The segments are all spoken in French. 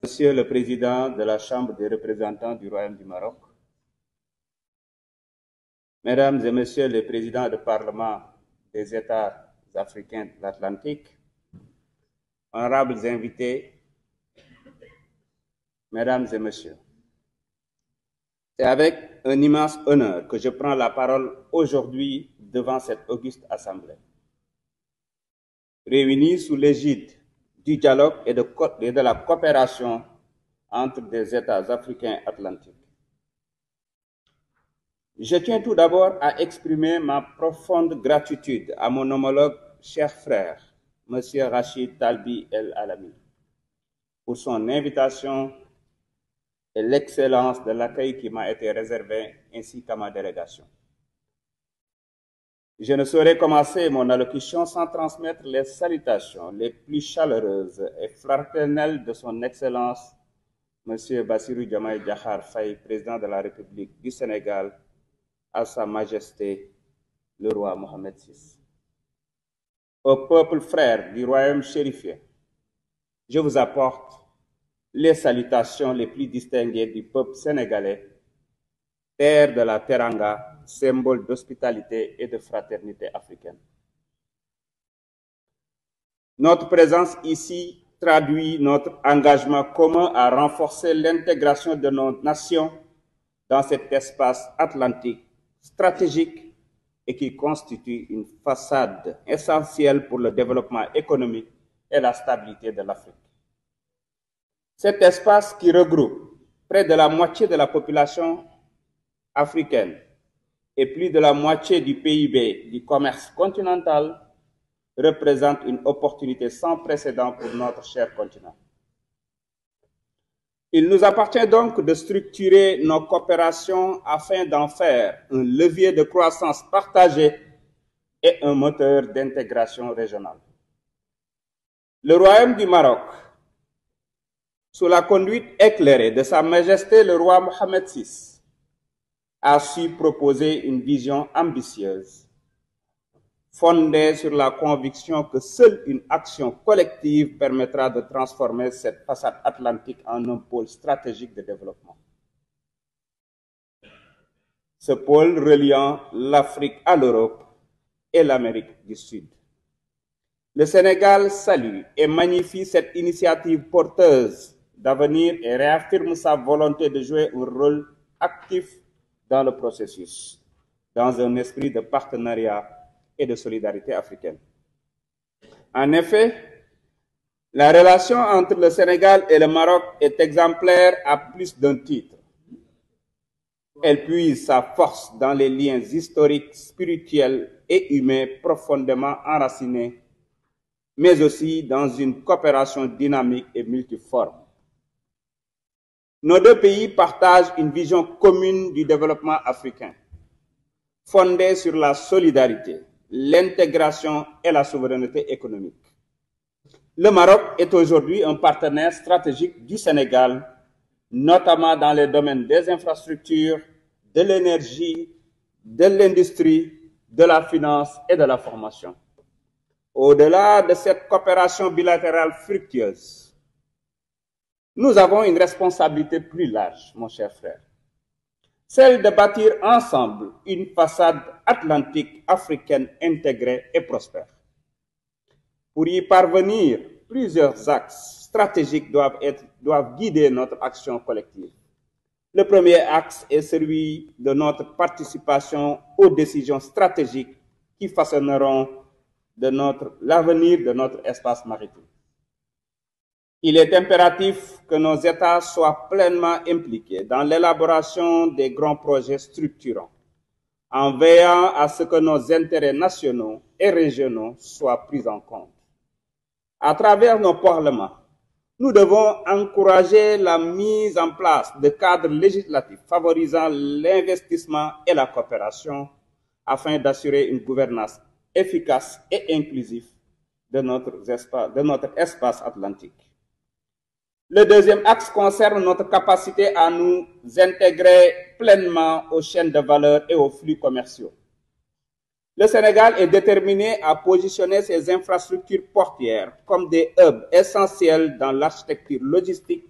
Monsieur le Président de la Chambre des représentants du Royaume du Maroc, Mesdames et Messieurs les Présidents du Parlement des États africains de l'Atlantique, honorables invités, Mesdames et Messieurs, c'est avec un immense honneur que je prends la parole aujourd'hui devant cette auguste Assemblée. Réunis sous l'égide du dialogue et de la coopération entre des États africains atlantiques. Je tiens tout d'abord à exprimer ma profonde gratitude à mon homologue cher frère, M. Rachid Talbi El Alami, pour son invitation et l'excellence de l'accueil qui m'a été réservé, ainsi qu'à ma délégation. Je ne saurais commencer mon allocution sans transmettre les salutations les plus chaleureuses et fraternelles de son Excellence, M. Bassirou Diomaye Diakhar Faye, président de la République du Sénégal, à Sa Majesté le roi Mohamed VI. Au peuple frère du royaume chérifien, je vous apporte les salutations les plus distinguées du peuple sénégalais, terre de la Teranga, symbole d'hospitalité et de fraternité africaine. Notre présence ici traduit notre engagement commun à renforcer l'intégration de nos nations dans cet espace atlantique stratégique et qui constitue une façade essentielle pour le développement économique et la stabilité de l'Afrique. Cet espace qui regroupe près de la moitié de la population africaine et plus de la moitié du PIB du commerce continental représente une opportunité sans précédent pour notre cher continent. Il nous appartient donc de structurer nos coopérations afin d'en faire un levier de croissance partagée et un moteur d'intégration régionale. Le Royaume du Maroc, sous la conduite éclairée de Sa Majesté le roi Mohamed VI, a su proposer une vision ambitieuse, fondée sur la conviction que seule une action collective permettra de transformer cette façade atlantique en un pôle stratégique de développement. Ce pôle reliant l'Afrique à l'Europe et l'Amérique du Sud. Le Sénégal salue et magnifie cette initiative porteuse d'avenir et réaffirme sa volonté de jouer un rôle actif dans le processus, dans un esprit de partenariat et de solidarité africaine. En effet, la relation entre le Sénégal et le Maroc est exemplaire à plus d'un titre. Elle puise sa force dans les liens historiques, spirituels et humains profondément enracinés, mais aussi dans une coopération dynamique et multiforme. Nos deux pays partagent une vision commune du développement africain, fondée sur la solidarité, l'intégration et la souveraineté économique. Le Maroc est aujourd'hui un partenaire stratégique du Sénégal, notamment dans les domaines des infrastructures, de l'énergie, de l'industrie, de la finance et de la formation. Au-delà de cette coopération bilatérale fructueuse, nous avons une responsabilité plus large, mon cher frère, celle de bâtir ensemble une façade atlantique africaine intégrée et prospère. Pour y parvenir, plusieurs axes stratégiques doivent guider notre action collective. Le premier axe est celui de notre participation aux décisions stratégiques qui façonneront l'avenir de notre espace maritime. Il est impératif que nos États soient pleinement impliqués dans l'élaboration des grands projets structurants, en veillant à ce que nos intérêts nationaux et régionaux soient pris en compte. À travers nos parlements, nous devons encourager la mise en place de cadres législatifs favorisant l'investissement et la coopération afin d'assurer une gouvernance efficace et inclusive de notre espace atlantique. Le deuxième axe concerne notre capacité à nous intégrer pleinement aux chaînes de valeur et aux flux commerciaux. Le Sénégal est déterminé à positionner ses infrastructures portuaires comme des hubs essentiels dans l'architecture logistique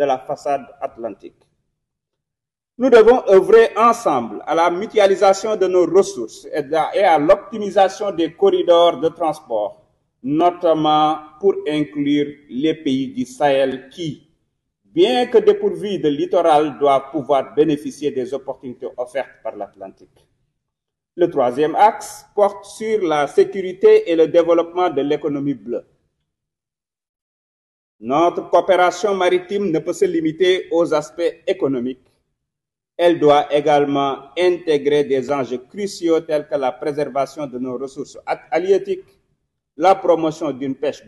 de la façade atlantique. Nous devons œuvrer ensemble à la mutualisation de nos ressources et à l'optimisation des corridors de transport, notamment pour inclure les pays du Sahel qui, bien que dépourvus de littoral, doivent pouvoir bénéficier des opportunités offertes par l'Atlantique. Le troisième axe porte sur la sécurité et le développement de l'économie bleue. Notre coopération maritime ne peut se limiter aux aspects économiques. Elle doit également intégrer des enjeux cruciaux tels que la préservation de nos ressources halieutiques, la promotion d'une pêche